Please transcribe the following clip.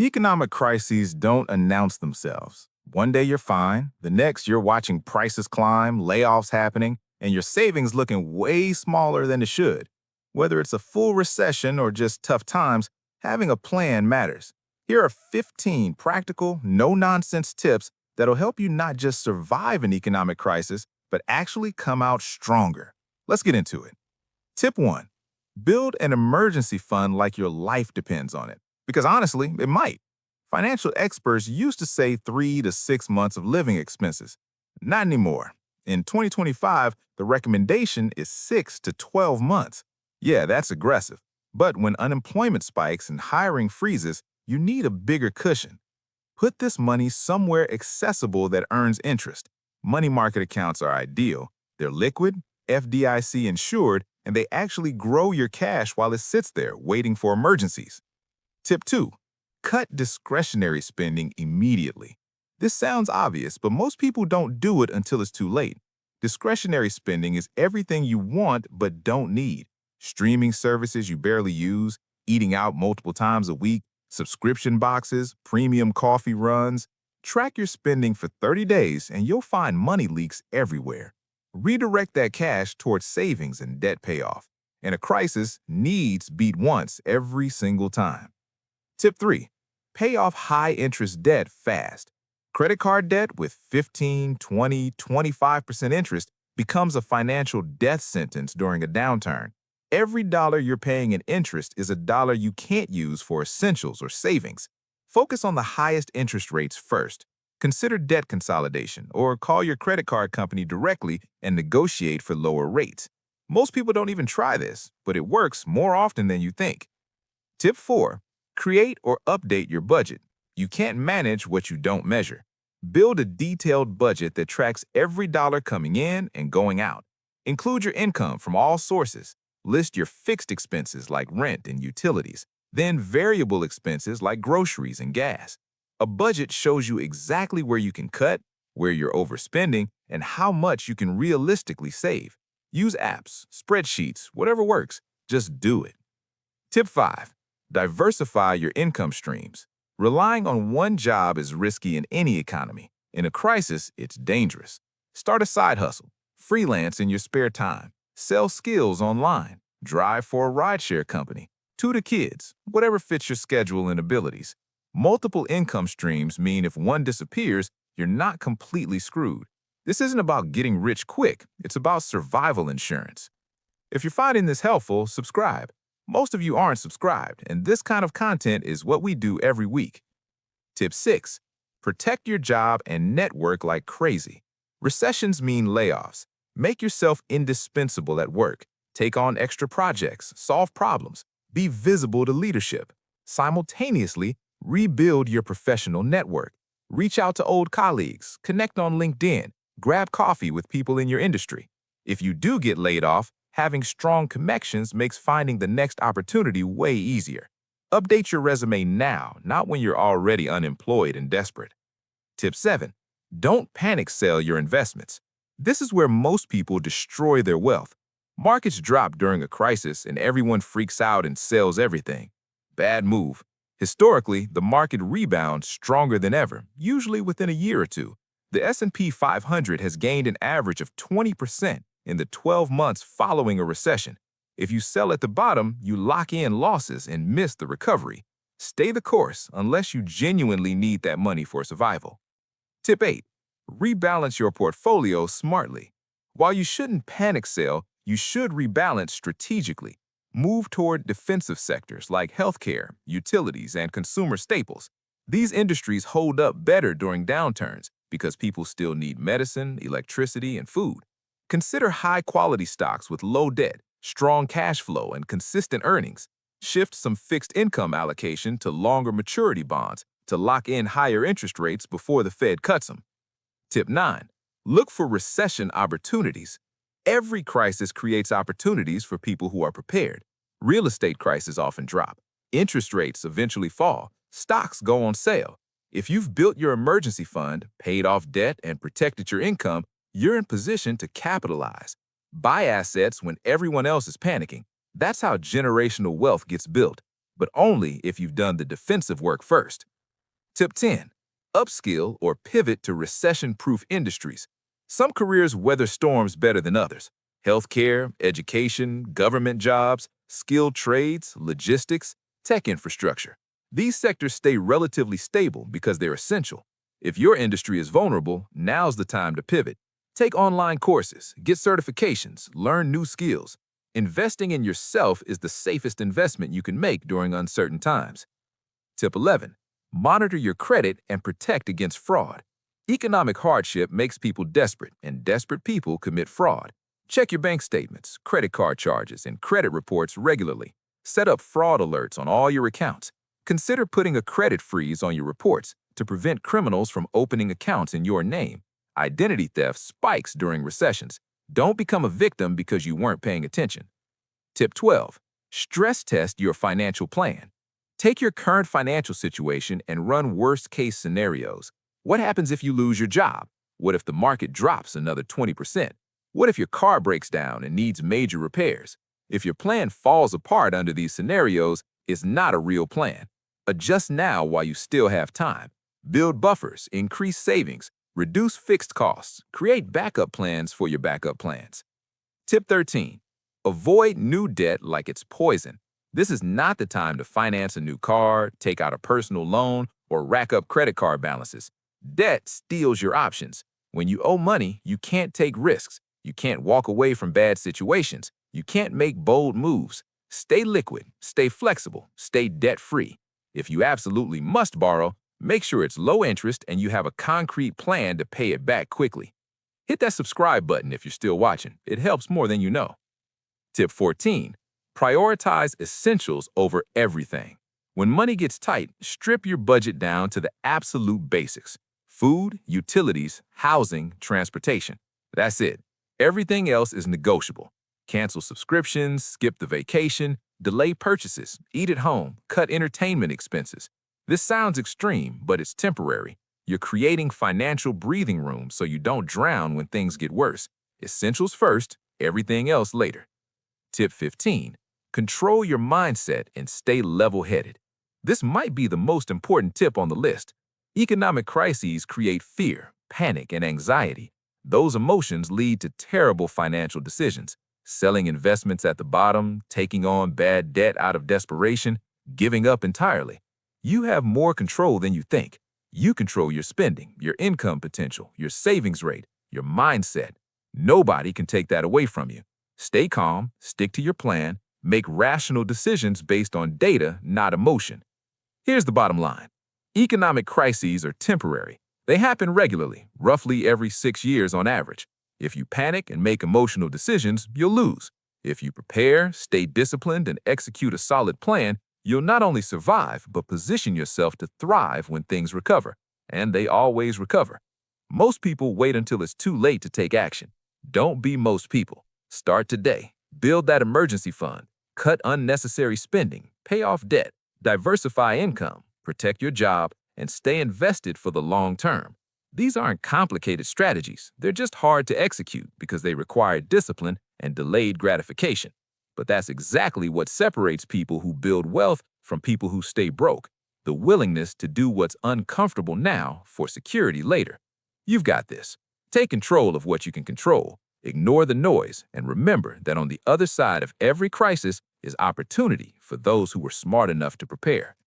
Economic crises don't announce themselves. One day you're fine, the next you're watching prices climb, layoffs happening, and your savings looking way smaller than it should. Whether it's a full recession or just tough times, having a plan matters. Here are 15 practical, no-nonsense tips that'll help you not just survive an economic crisis, but actually come out stronger. Let's get into it. Tip 1. Build an emergency fund like your life depends on it. Because honestly, it might. Financial experts used to say 3 to 6 months of living expenses. Not anymore. In 2025, the recommendation is 6 to 12 months. Yeah, that's aggressive. But when unemployment spikes and hiring freezes, you need a bigger cushion. Put this money somewhere accessible that earns interest. Money market accounts are ideal. They're liquid, FDIC insured, and they actually grow your cash while it sits there waiting for emergencies. Tip 2. Cut discretionary spending immediately. This sounds obvious, but most people don't do it until it's too late. Discretionary spending is everything you want but don't need. Streaming services you barely use, eating out multiple times a week, subscription boxes, premium coffee runs. Track your spending for 30 days and you'll find money leaks everywhere. Redirect that cash towards savings and debt payoff. In a crisis, needs beat wants every single time. Tip 3. Pay off high-interest debt fast. Credit card debt with 15, 20, 25% interest becomes a financial death sentence during a downturn. Every dollar you're paying in interest is a dollar you can't use for essentials or savings. Focus on the highest interest rates first. Consider debt consolidation or call your credit card company directly and negotiate for lower rates. Most people don't even try this, but it works more often than you think. Tip 4. Create or update your budget. You can't manage what you don't measure. Build a detailed budget that tracks every dollar coming in and going out. Include your income from all sources. List your fixed expenses like rent and utilities, then variable expenses like groceries and gas. A budget shows you exactly where you can cut, where you're overspending, and how much you can realistically save. Use apps, spreadsheets, whatever works. Just do it. Tip 5. Diversify your income streams. Relying on one job is risky in any economy. In a crisis, it's dangerous. Start a side hustle, freelance in your spare time, sell skills online, drive for a rideshare company, tutor kids, whatever fits your schedule and abilities. Multiple income streams mean if one disappears, you're not completely screwed. This isn't about getting rich quick, it's about survival insurance. If you're finding this helpful, subscribe. Most of you aren't subscribed, and this kind of content is what we do every week. Tip 6. Protect your job and network like crazy. Recessions mean layoffs. Make yourself indispensable at work. Take on extra projects, solve problems, be visible to leadership. Simultaneously, rebuild your professional network. Reach out to old colleagues, connect on LinkedIn, grab coffee with people in your industry. If you do get laid off, having strong connections makes finding the next opportunity way easier. Update your resume now, not when you're already unemployed and desperate. Tip 7. Don't panic sell your investments. This is where most people destroy their wealth. Markets drop during a crisis and everyone freaks out and sells everything. Bad move. Historically, the market rebounds stronger than ever, usually within a year or two. The S&P 500 has gained an average of 20% in the 12 months following a recession. If you sell at the bottom, you lock in losses and miss the recovery. Stay the course unless you genuinely need that money for survival. Tip 8. Rebalance your portfolio smartly. While you shouldn't panic sell, you should rebalance strategically. Move toward defensive sectors like healthcare, utilities, and consumer staples. These industries hold up better during downturns because people still need medicine, electricity, and food. Consider high-quality stocks with low debt, strong cash flow, and consistent earnings. Shift some fixed income allocation to longer maturity bonds to lock in higher interest rates before the Fed cuts them. Tip 9. Look for recession opportunities. Every crisis creates opportunities for people who are prepared. Real estate prices often drop. Interest rates eventually fall. Stocks go on sale. If you've built your emergency fund, paid off debt, and protected your income, you're in position to capitalize. Buy assets when everyone else is panicking. That's how generational wealth gets built. but only if you've done the defensive work first. Tip 10. Upskill or pivot to recession-proof industries. Some careers weather storms better than others. Healthcare, education, government jobs, skilled trades, logistics, tech infrastructure. These sectors stay relatively stable because they're essential. If your industry is vulnerable, now's the time to pivot. Take online courses, get certifications, learn new skills. Investing in yourself is the safest investment you can make during uncertain times. Tip 11. Monitor your credit and protect against fraud. Economic hardship makes people desperate, and desperate people commit fraud. Check your bank statements, credit card charges, and credit reports regularly. Set up fraud alerts on all your accounts. Consider putting a credit freeze on your reports to prevent criminals from opening accounts in your name. Identity theft spikes during recessions. Don't become a victim because you weren't paying attention. Tip 12. Stress test your financial plan. Take your current financial situation and run worst-case scenarios. What happens if you lose your job? What if the market drops another 20%? What if your car breaks down and needs major repairs? If your plan falls apart under these scenarios, it's not a real plan. Adjust now while you still have time. Build buffers, increase savings, reduce fixed costs, create backup plans for your backup plans. Tip 13. Avoid new debt like it's poison. This is not the time to finance a new car, take out a personal loan, or rack up credit card balances. Debt steals your options. When you owe money, you can't take risks. You can't walk away from bad situations. You can't make bold moves. Stay liquid, stay flexible, stay debt-free. If you absolutely must borrow, make sure it's low interest and you have a concrete plan to pay it back quickly. Hit that subscribe button if you're still watching. It helps more than you know. Tip 14. Prioritize essentials over everything. When money gets tight, strip your budget down to the absolute basics: food, utilities, housing, transportation. That's it. Everything else is negotiable. Cancel subscriptions, skip the vacation, delay purchases, eat at home, cut entertainment expenses. This sounds extreme, but it's temporary. You're creating financial breathing room so you don't drown when things get worse. Essentials first, everything else later. Tip 15. Control your mindset and stay level-headed. This might be the most important tip on the list. Economic crises create fear, panic, and anxiety. Those emotions lead to terrible financial decisions. Selling investments at the bottom, taking on bad debt out of desperation, giving up entirely. You have more control than you think. You control your spending, your income potential, your savings rate, your mindset. Nobody can take that away from you. Stay calm, stick to your plan, make rational decisions based on data, not emotion. Here's the bottom line. Economic crises are temporary. They happen regularly, roughly every 6 years on average. If you panic and make emotional decisions, you'll lose. If you prepare, stay disciplined, and execute a solid plan, you'll not only survive, but position yourself to thrive when things recover. And they always recover. Most people wait until it's too late to take action. Don't be most people. Start today. Build that emergency fund. Cut unnecessary spending. Pay off debt. Diversify income. Protect your job. And stay invested for the long term. These aren't complicated strategies. They're just hard to execute because they require discipline and delayed gratification. But that's exactly what separates people who build wealth from people who stay broke: the willingness to do what's uncomfortable now for security later. You've got this. Take control of what you can control. Ignore the noise, and remember that on the other side of every crisis is opportunity for those who were smart enough to prepare.